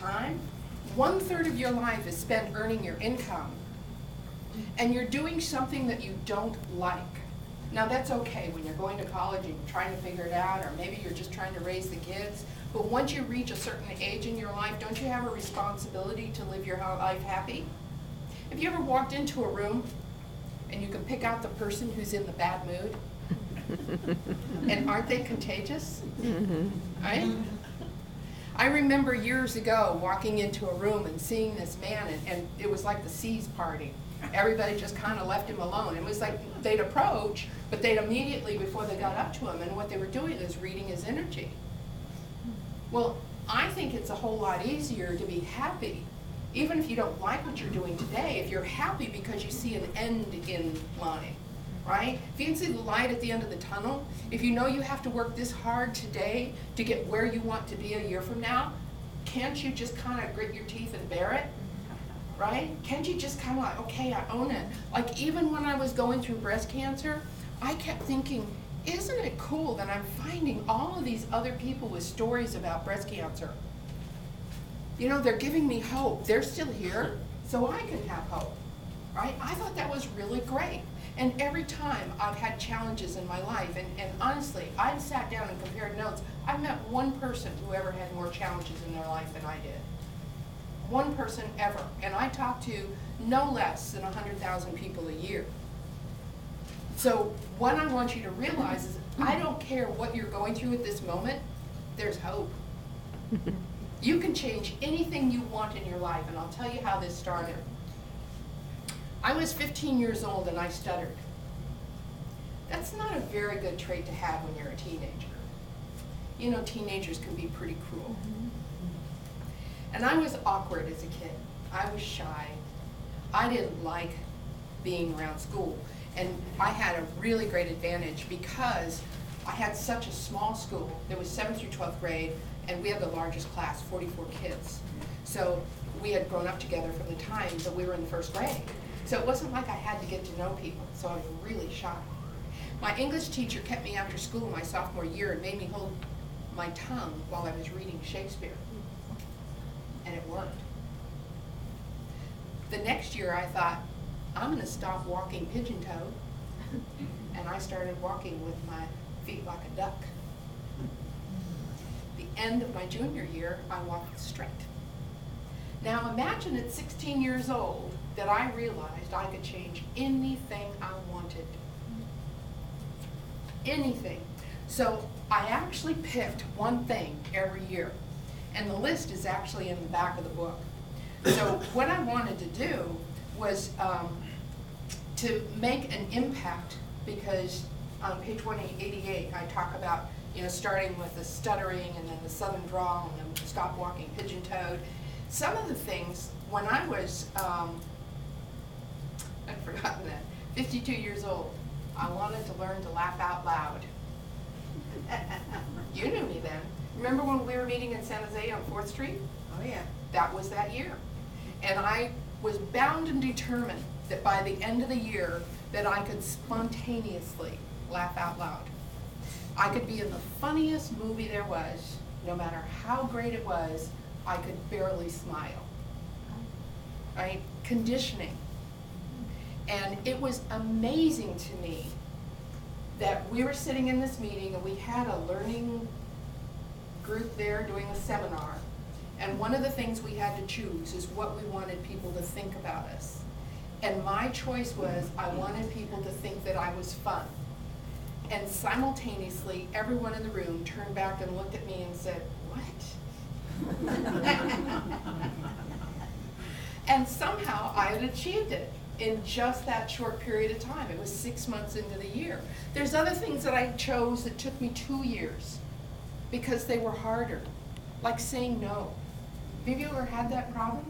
time, 1/3 of your life is spent earning your income, and you're doing something that you don't like. Now that's okay when you're going to college and you're trying to figure it out, or maybe you're just trying to raise the kids. But once you reach a certain age in your life, don't you have a responsibility to live your life happy? Have you ever walked into a room and you can pick out the person who's in the bad mood? And aren't they contagious? Right? I remember years ago walking into a room and seeing this man, and it was like the C's party. Everybody just kind of left him alone. It was like they'd approach, but they'd immediately, before they got up to him, and what they were doing is reading his energy. Well, I think it's a whole lot easier to be happy, even if you don't like what you're doing today, if you're happy because you see an end in line, right? If you can see the light at the end of the tunnel, if you know you have to work this hard today to get where you want to be a year from now, can't you just kind of grit your teeth and bear it? Right? Can't you just kind of like, okay, I own it. Like even when I was going through breast cancer, I kept thinking, isn't it cool that I'm finding all of these other people with stories about breast cancer? You know, they're giving me hope. They're still here, so I can have hope, right? I thought that was really great. And every time I've had challenges in my life, and honestly, I've sat down and compared notes. I've met one person who ever had more challenges in their life than I did. One person ever, and I talk to no less than 100,000 people a year. So what I want you to realize is I don't care what you're going through at this moment, there's hope. You can change anything you want in your life, and I'll tell you how this started. I was 15 years old and I stuttered. That's not a very good trait to have when you're a teenager. You know, teenagers can be pretty cruel. And I was awkward as a kid. I was shy. I didn't like being around school. And I had a really great advantage because I had such a small school. There was 7th through 12th grade, and we had the largest class, 44 kids. So we had grown up together from the time that we were in the 1st grade. So it wasn't like I had to get to know people, so I was really shy. My English teacher kept me after school my sophomore year and made me hold my tongue while I was reading Shakespeare. And it worked. The next year I thought, I'm gonna stop walking pigeon-toed. And I started walking with my feet like a duck. The end of my junior year, I walked straight. Now imagine at 16 years old that I realized I could change anything I wanted. Anything. So I actually picked one thing every year. And the list is actually in the back of the book. So what I wanted to do was to make an impact, because on page 188 I talk about, you know, starting with the stuttering and then the southern drawl and then stop walking pigeon-toed. Some of the things, when I was, I'd forgotten that, 52 years old, I wanted to learn to laugh out loud. You knew me then. Remember when we were meeting in San Jose on 4th Street? Oh yeah. That was that year. And I was bound and determined that by the end of the year that I could spontaneously laugh out loud. I could be in the funniest movie there was, no matter how great it was, I could barely smile. Right? Conditioning. And it was amazing to me that we were sitting in this meeting and we had a learning group there doing a seminar, and one of the things we had to choose is what we wanted people to think about us. And my choice was I wanted people to think that I was fun. And simultaneously, everyone in the room turned back and looked at me and said, what? And somehow I had achieved it in just that short period of time. It was 6 months into the year. There's other things that I chose that took me 2 years because they were harder, like saying no. Have you ever had that problem?